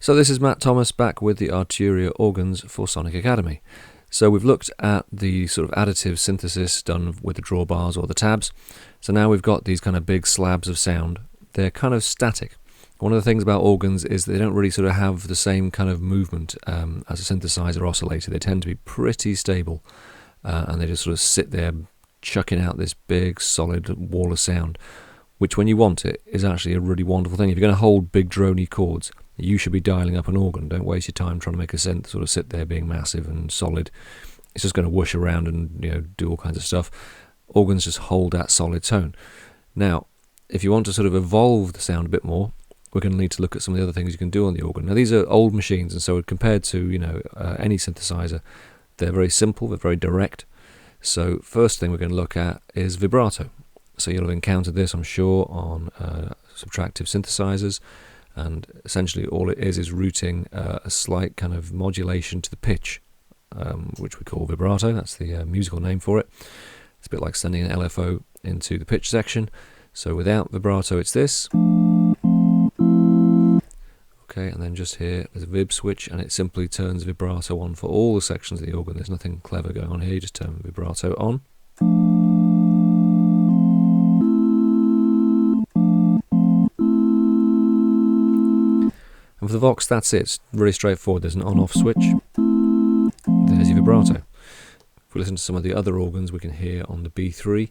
So this is Matt Thomas back with the Arturia organs for Sonic Academy. So we've looked at the sort of additive synthesis done with the drawbars or the tabs. So now we've got these kind of big slabs of sound. They're kind of static. One of the things about organs is they don't really sort of have the same kind of movement as a synthesizer oscillator. They tend to be pretty stable and they just sort of sit there chucking out this big solid wall of sound, which when you want it is actually a really wonderful thing. If you're going to hold big drony chords, you should be dialing up an organ. Don't waste your time trying to make a synth sort of sit there being massive and solid. It's just going to whoosh around and do all kinds of stuff. Organs just hold that solid tone. Now, if you want to sort of evolve the sound a bit more, we're going to need to look at some of the other things you can do on the organ. Now, these are old machines, and so compared to any synthesizer, they're very simple, they're very direct. So first thing we're going to look at is vibrato. So you'll have encountered this, I'm sure, on subtractive synthesizers. And essentially all it is routing a slight kind of modulation to the pitch, which we call vibrato. That's the musical name for it. It's a bit like sending an LFO into the pitch section. So without vibrato it's this. Okay, and then just here there's a vib switch and it simply turns vibrato on for all the sections of the organ. There's nothing clever going on here, you just turn vibrato on. And for the Vox, that's it. It's really straightforward. There's an on-off switch. There's your vibrato. If we listen to some of the other organs, we can hear on the B3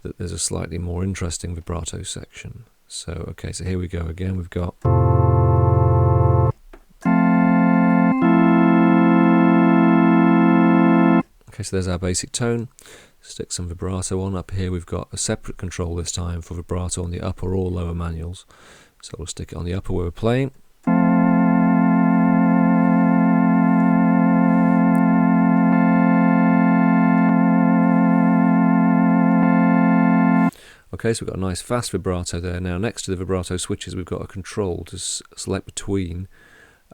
that there's a slightly more interesting vibrato section. So, okay, so here we go again. We've got... Okay, so there's our basic tone. Stick some vibrato on. Up here we've got a separate control this time for vibrato on the upper or lower manuals. So we'll stick it on the upper where we're playing. Okay, so we've got a nice fast vibrato there. Now next to the vibrato switches we've got a control to select between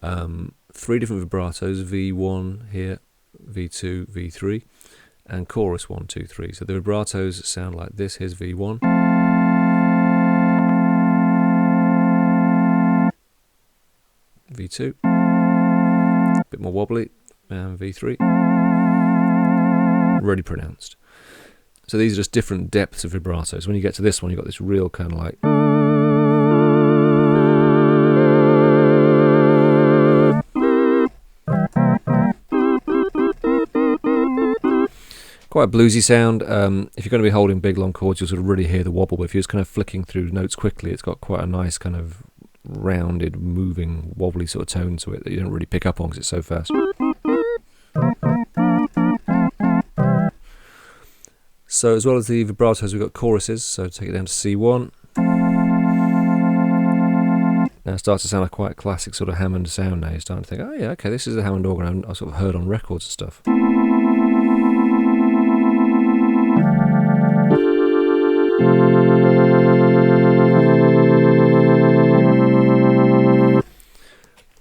3 different vibratos, V1 here, V2, V3, and chorus 1, 2, 3. So the vibratos sound like this. Here's V1. V2, a bit more wobbly, and V3, really pronounced. So these are just different depths of vibratos. When you get to this one, you've got this real kind of like... quite a bluesy sound. If you're going to be holding big long chords, you'll sort of really hear the wobble, but if you're just kind of flicking through notes quickly, it's got quite a nice kind of rounded, moving, wobbly sort of tone to it that you don't really pick up on because it's so fast. So as well as the vibratos, we've got choruses, so take it down to C1. Now it starts to sound like quite a classic sort of Hammond sound now. You're starting to think, oh yeah, okay, this is a Hammond organ I've sort of heard on records and stuff.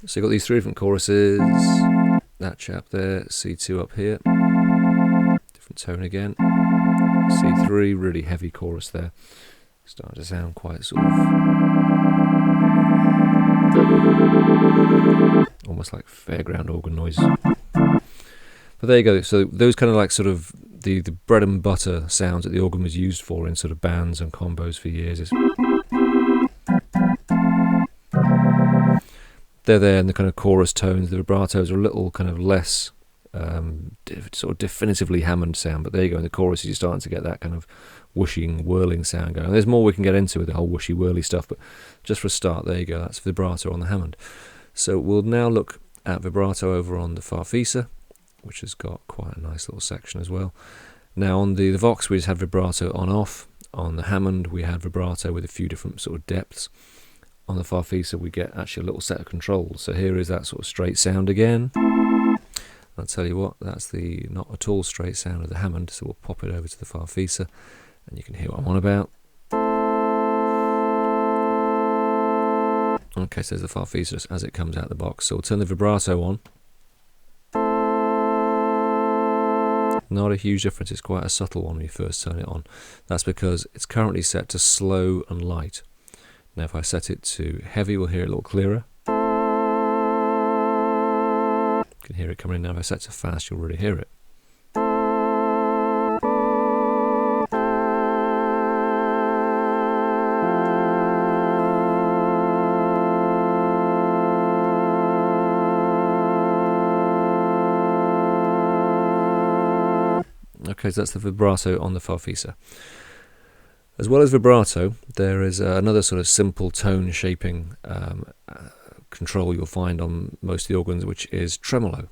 So you've got these 3 different choruses, that chap there, C2 up here, different tone again, C3, really heavy chorus there, starting to sound quite sort of, almost like fairground organ noise. But there you go, so those kind of like sort of the bread and butter sounds that the organ was used for in sort of bands and combos for years. They're there in the kind of chorus tones. The vibratos are a little kind of less sort of definitively Hammond sound, but there you go. In the choruses, you're starting to get that kind of whooshing, whirling sound going. And there's more we can get into with the whole whooshy, whirly stuff, but just for a start, there you go. That's vibrato on the Hammond. So we'll now look at vibrato over on the Farfisa, which has got quite a nice little section as well. Now on the Vox, we just had vibrato on-off. On the Hammond, we had vibrato with a few different sort of depths. On the Farfisa we get actually a little set of controls. So here is that sort of straight sound again. I'll tell you what, that's the not at all straight sound of the Hammond, so we'll pop it over to the Farfisa and you can hear what I'm on about. Okay, so there's the Farfisa as it comes out of the box. So we'll turn the vibrato on. Not a huge difference, it's quite a subtle one when you first turn it on. That's because it's currently set to slow and light. Now if I set it to heavy, we'll hear it a little clearer. can hear it coming in now. If I set to fast, you'll really hear it. Okay, so that's the vibrato on the Farfisa. As well as vibrato, there is another sort of simple tone shaping control you'll find on most of the organs, which is tremolo.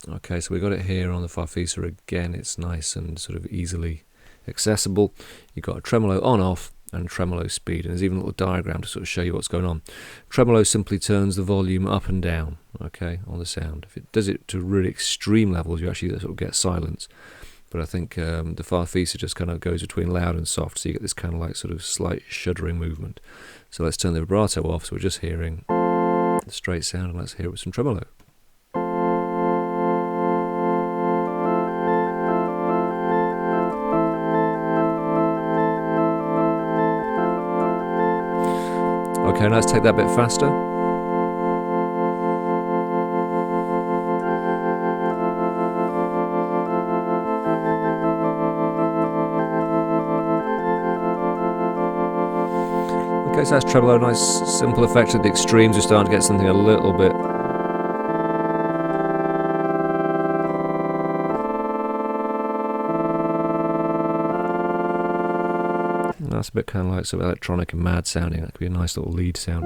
Okay, so we got it here on the Farfisa again. It's nice and sort of easily accessible. You've got a tremolo on-off and tremolo speed, and there's even a little diagram to sort of show you what's going on. Tremolo simply turns the volume up and down, okay, on the sound. If it does it to really extreme levels, you actually sort of get silence. But I think the Farfisa just kind of goes between loud and soft, so you get this kind of like sort of slight shuddering movement. So let's turn the vibrato off, so we're just hearing the straight sound, and let's hear it with some tremolo. Okay, now let's take that a bit faster. Okay, so that's tremolo, nice simple effect at the extremes. We're starting to get something a little bit that's a bit kind of like sort of electronic and mad sounding. That could be a nice little lead sound.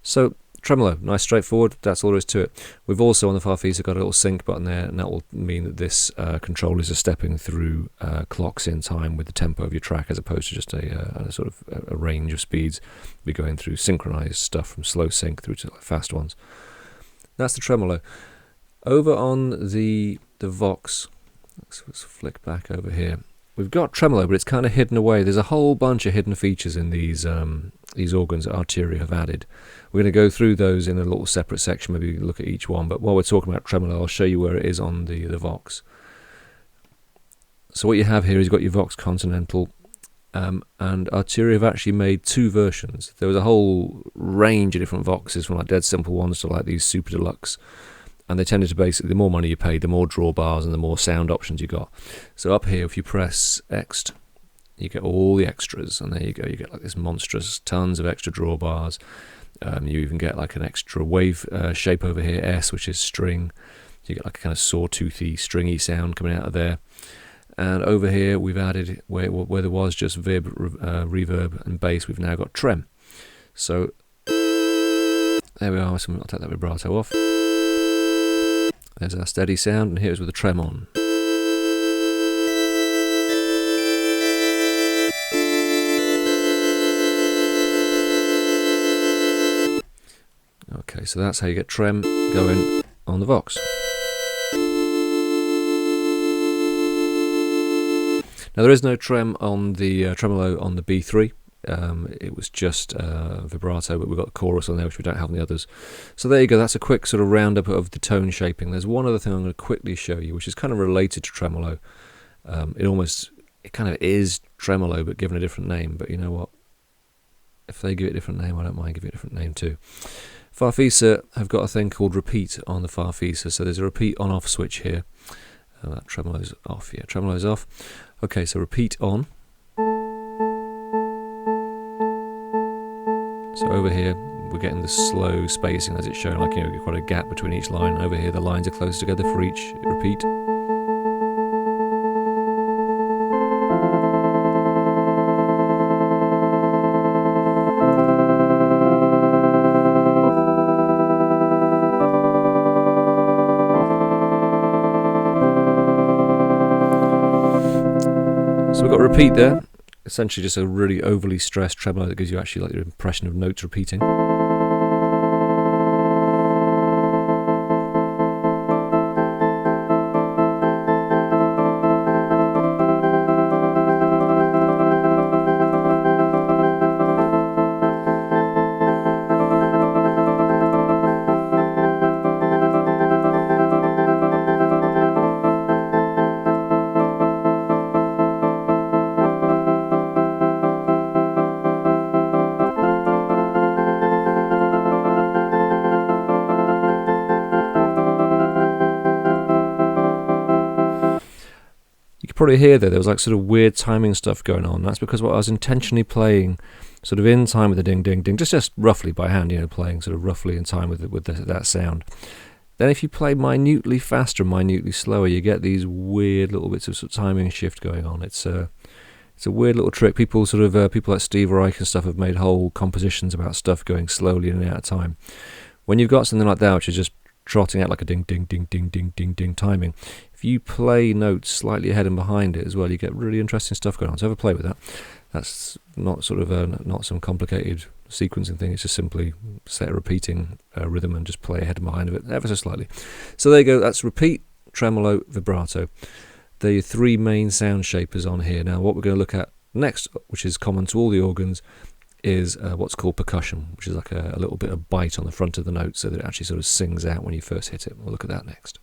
So tremolo, nice straightforward, that's all there is to it. We've also on the Farfisa got a little sync button there, and that will mean that this controllers are stepping through clocks in time with the tempo of your track, as opposed to just a sort of a range of speeds. We're going through synchronized stuff from slow sync through to fast ones. That's the tremolo. Over on the Vox, let's flick back over here. We've got tremolo, but it's kind of hidden away. There's a whole bunch of hidden features in these organs that Arturia have added. We're going to go through those in a little separate section, maybe look at each one. But while we're talking about tremolo, I'll show you where it is on the Vox. So what you have here is you've got your Vox Continental, and Arturia have actually made two versions. There was a whole range of different Voxes, from like dead simple ones to like these super deluxe. And they tended to basically, the more money you paid, the more drawbars and the more sound options you got. So up here, if you press X, you get all the extras, and there you go. You get like this monstrous, tons of extra drawbars. You even get like an extra wave shape over here, S, which is string. You get like a kind of sawtoothy, stringy sound coming out of there. And over here, we've added, where there was just reverb and bass, we've now got trem. So there we are. So I'll take that vibrato off. There's our steady sound, and here's with the trem on. Okay, so that's how you get trem going on the Vox. Now there is no trem on the tremolo on the B3. It was just vibrato, but we've got the chorus on there, which we don't have on the others. So there you go, that's a quick sort of roundup of the tone shaping. There's one other thing I'm going to quickly show you, which is kind of related to tremolo. It kind of is tremolo, but given a different name. But you know what? If they give it a different name, I don't mind giving it a different name too. Farfisa have got a thing called repeat on the Farfisa, so there's a repeat on-off switch here. That tremolo's off, yeah, tremolo's off. Okay, so repeat on. So over here, we're getting the slow spacing as it's shown, like, you know, quite a gap between each line. Over here, the lines are close together for each repeat. So we've got repeat there. Essentially just a really overly stressed tremolo that gives you actually like the impression of notes repeating. probably hear there was like sort of weird timing stuff going on. That's because what I was intentionally playing sort of in time with the ding ding ding, just roughly by hand, playing sort of roughly in time with that sound. Then if you play minutely faster, minutely slower, you get these weird little bits of sort of timing shift going on. It's a weird little trick. People like Steve Reich and stuff have made whole compositions about stuff going slowly in and out of time. When you've got something like that, which is just trotting out like a ding ding ding ding ding ding ding timing, if you play notes slightly ahead and behind it as well, you get really interesting stuff going on. So have a play with that. That's not sort of not some complicated sequencing thing. It's just simply set a repeating rhythm and just play ahead and behind of it ever so slightly. So there you go. That's repeat, tremolo, vibrato. The three main sound shapers on here. Now what we're going to look at next, which is common to all the organs, is what's called percussion, which is like a little bit of bite on the front of the note so that it actually sort of sings out when you first hit it. We'll look at that next.